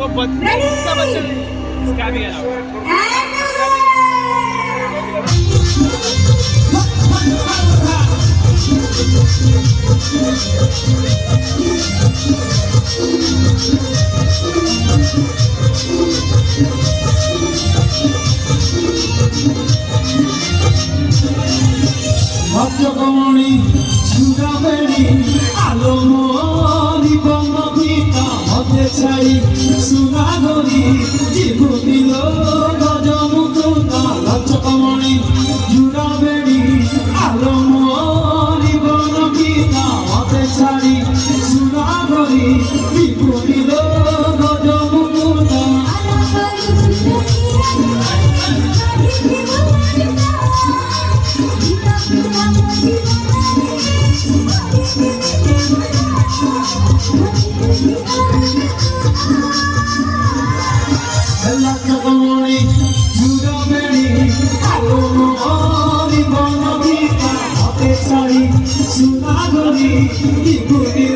वो बच्चा इसका बच्चा इसका भी गया ভদ্রকমণি সুরাবেণী আলোমনি বনবিতা হতে চাই সুরাগরি জীবনীল গজমুতুতা ভদ্রকমণি সুরাবেণী আলোমনি বনবিতা হতে চাই সুরাগরি জীবনীল গজমুতুতা ভদ্রকমণি সুরাবেণী আলোমনি বনবিতা হতে চাই সুরাগরি জীবনী